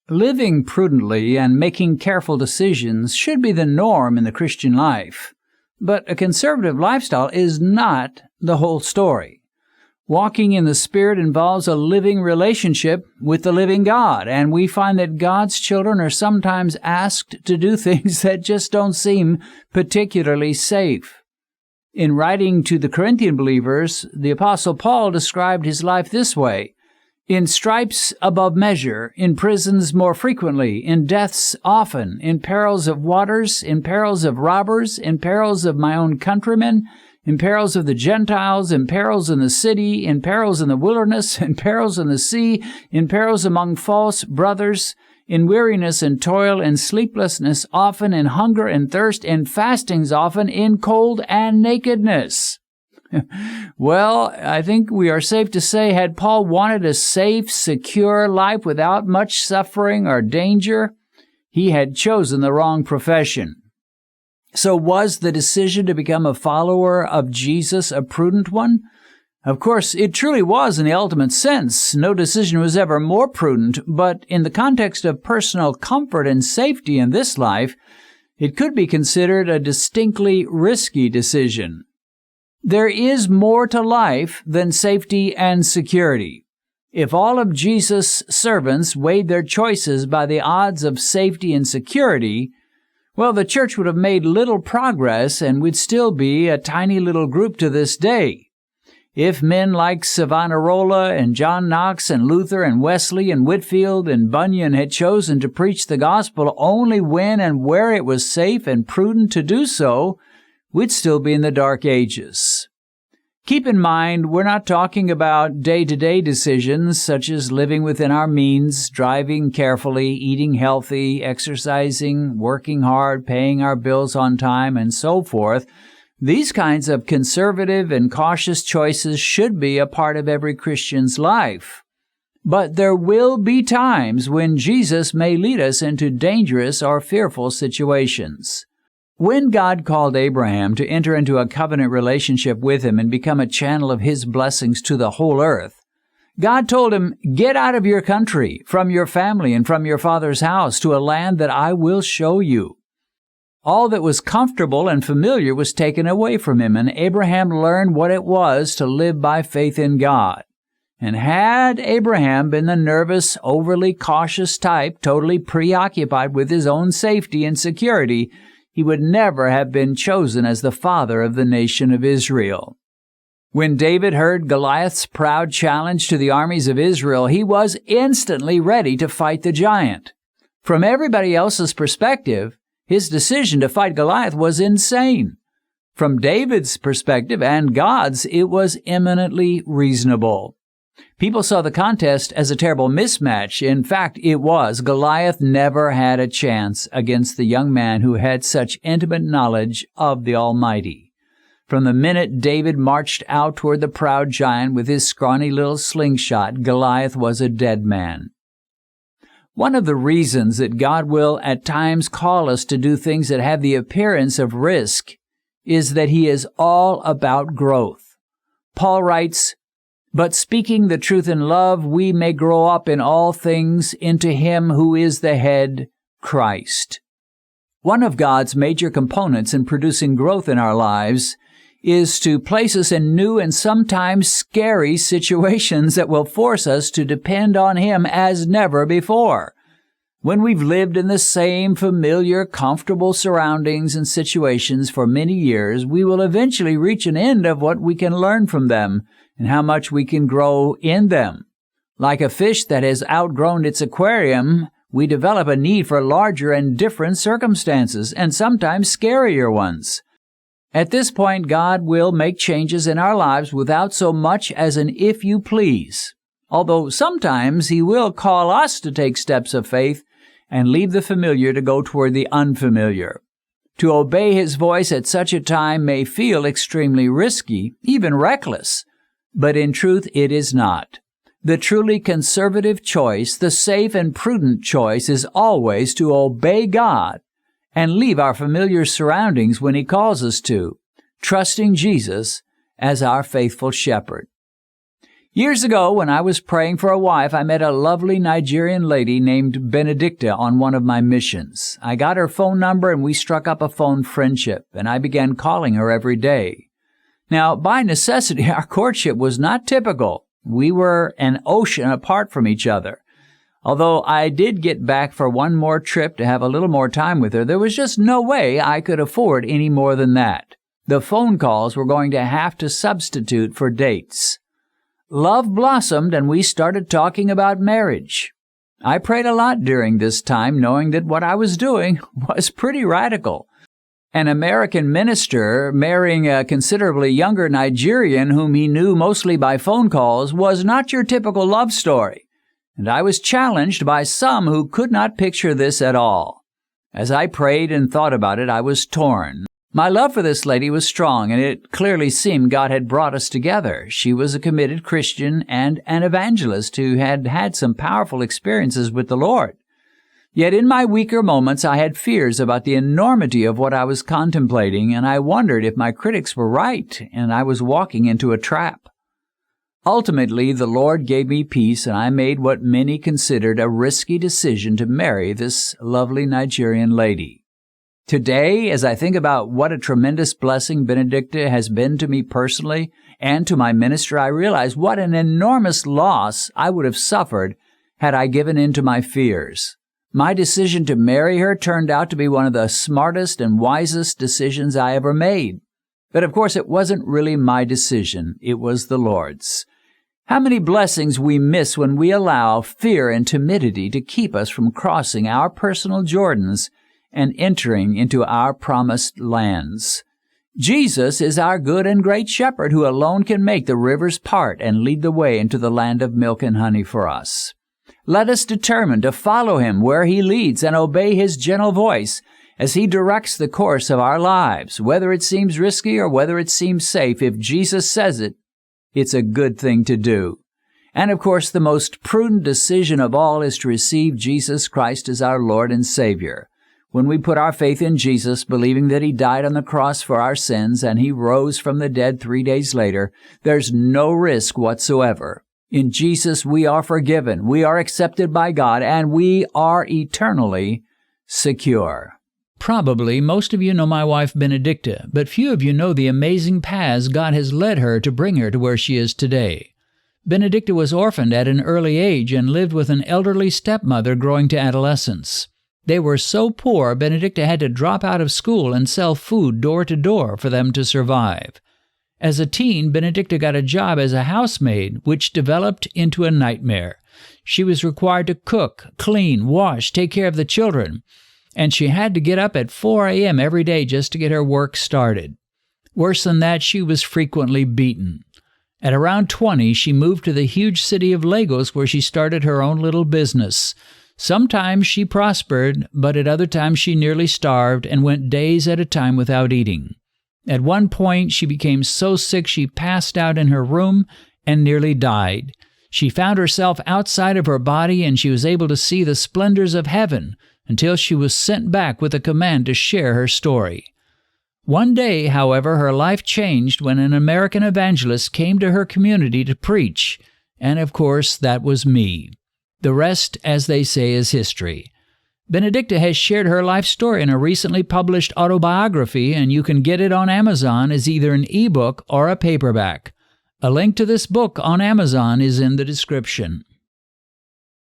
Living prudently and making careful decisions should be the norm in the Christian life. But a conservative lifestyle is not the whole story. Walking in the Spirit involves a living relationship with the living God, and we find that God's children are sometimes asked to do things that just don't seem particularly safe. In writing to the Corinthian believers, the Apostle Paul described his life this way: in stripes above measure, in prisons more frequently, in deaths often, in perils of waters, in perils of robbers, in perils of my own countrymen, in perils of the Gentiles, in perils in the city, in perils in the wilderness, in perils in the sea, in perils among false brothers, in weariness and toil, in sleeplessness often, in hunger and thirst, in fastings often, in cold and nakedness. Well, I think we are safe to say, had Paul wanted a safe, secure life without much suffering or danger, he had chosen the wrong profession. So was the decision to become a follower of Jesus a prudent one? Of course, it truly was in the ultimate sense. No decision was ever more prudent, but in the context of personal comfort and safety in this life, it could be considered a distinctly risky decision. There is more to life than safety and security. If all of Jesus' servants weighed their choices by the odds of safety and security, well, the church would have made little progress and would still be a tiny little group to this day. If men like Savonarola and John Knox and Luther and Wesley and Whitefield and Bunyan had chosen to preach the gospel only when and where it was safe and prudent to do so, we'd still be in the dark ages. Keep in mind, we're not talking about day-to-day decisions such as living within our means, driving carefully, eating healthy, exercising, working hard, paying our bills on time, and so forth. These kinds of conservative and cautious choices should be a part of every Christian's life. But there will be times when Jesus may lead us into dangerous or fearful situations. When God called Abraham to enter into a covenant relationship with him and become a channel of his blessings to the whole earth, God told him, "Get out of your country, from your family, and from your father's house to a land that I will show you." All that was comfortable and familiar was taken away from him, and Abraham learned what it was to live by faith in God. And had Abraham been the nervous, overly cautious type, totally preoccupied with his own safety and security, he would never have been chosen as the father of the nation of Israel. When David heard Goliath's proud challenge to the armies of Israel, he was instantly ready to fight the giant. From everybody else's perspective, his decision to fight Goliath was insane. From David's perspective and God's, it was eminently reasonable. People saw the contest as a terrible mismatch. In fact, it was. Goliath never had a chance against the young man who had such intimate knowledge of the Almighty. From the minute David marched out toward the proud giant with his scrawny little slingshot, Goliath was a dead man. One of the reasons that God will at times call us to do things that have the appearance of risk is that He is all about growth. Paul writes, "But speaking the truth in love, we may grow up in all things into Him who is the head, Christ." One of God's major components in producing growth in our lives is to place us in new and sometimes scary situations that will force us to depend on Him as never before. When we've lived in the same familiar, comfortable surroundings and situations for many years, we will eventually reach an end of what we can learn from them and how much we can grow in them. Like a fish that has outgrown its aquarium, we develop a need for larger and different circumstances, and sometimes scarier ones. At this point, God will make changes in our lives without so much as an "if you please," although sometimes He will call us to take steps of faith and leave the familiar to go toward the unfamiliar. To obey His voice at such a time may feel extremely risky, even reckless, but in truth it is not. The truly conservative choice, the safe and prudent choice, is always to obey God and leave our familiar surroundings when He calls us to, trusting Jesus as our faithful shepherd. Years ago, when I was praying for a wife, I met a lovely Nigerian lady named Benedicta on one of my missions. I got her phone number and we struck up a phone friendship, and I began calling her every day. Now, by necessity, our courtship was not typical. We were an ocean apart from each other. Although I did get back for one more trip to have a little more time with her, there was just no way I could afford any more than that. The phone calls were going to have to substitute for dates. Love blossomed and we started talking about marriage. I prayed a lot during this time, knowing that what I was doing was pretty radical. An American minister marrying a considerably younger Nigerian whom he knew mostly by phone calls was not your typical love story, and I was challenged by some who could not picture this at all. As I prayed and thought about it, I was torn. My love for this lady was strong, and it clearly seemed God had brought us together. She was a committed Christian and an evangelist who had had some powerful experiences with the Lord. Yet in my weaker moments, I had fears about the enormity of what I was contemplating, and I wondered if my critics were right and I was walking into a trap. Ultimately, the Lord gave me peace, and I made what many considered a risky decision to marry this lovely Nigerian lady. Today, as I think about what a tremendous blessing Benedicta has been to me personally and to my ministry, I realize what an enormous loss I would have suffered had I given in to my fears. My decision to marry her turned out to be one of the smartest and wisest decisions I ever made. But of course, it wasn't really my decision. It was the Lord's. How many blessings we miss when we allow fear and timidity to keep us from crossing our personal Jordans and entering into our promised lands. Jesus is our good and great shepherd who alone can make the rivers part and lead the way into the land of milk and honey for us. Let us determine to follow him where he leads and obey his gentle voice as he directs the course of our lives. Whether it seems risky or whether it seems safe, if Jesus says it, it's a good thing to do. And of course, the most prudent decision of all is to receive Jesus Christ as our Lord and Savior. When we put our faith in Jesus, believing that he died on the cross for our sins and he rose from the dead 3 days later, there's no risk whatsoever. In Jesus, we are forgiven, we are accepted by God, and we are eternally secure. Probably most of you know my wife Benedicta, but few of you know the amazing paths God has led her to bring her to where she is today. Benedicta was orphaned at an early age and lived with an elderly stepmother growing to adolescence. They were so poor, Benedicta had to drop out of school and sell food door to door for them to survive. As a teen, Benedicta got a job as a housemaid, which developed into a nightmare. She was required to cook, clean, wash, take care of the children, and she had to get up at 4 a.m. every day just to get her work started. Worse than that, she was frequently beaten. At around 20, she moved to the huge city of Lagos, where she started her own little business. Sometimes she prospered, but at other times she nearly starved and went days at a time without eating. At one point, she became so sick she passed out in her room and nearly died. She found herself outside of her body, and she was able to see the splendors of heaven until she was sent back with a command to share her story. One day, however, her life changed when an American evangelist came to her community to preach, and of course, that was me. The rest, as they say, is history. Benedicta has shared her life story in a recently published autobiography, and you can get it on Amazon as either an ebook or a paperback. A link to this book on Amazon is in the description.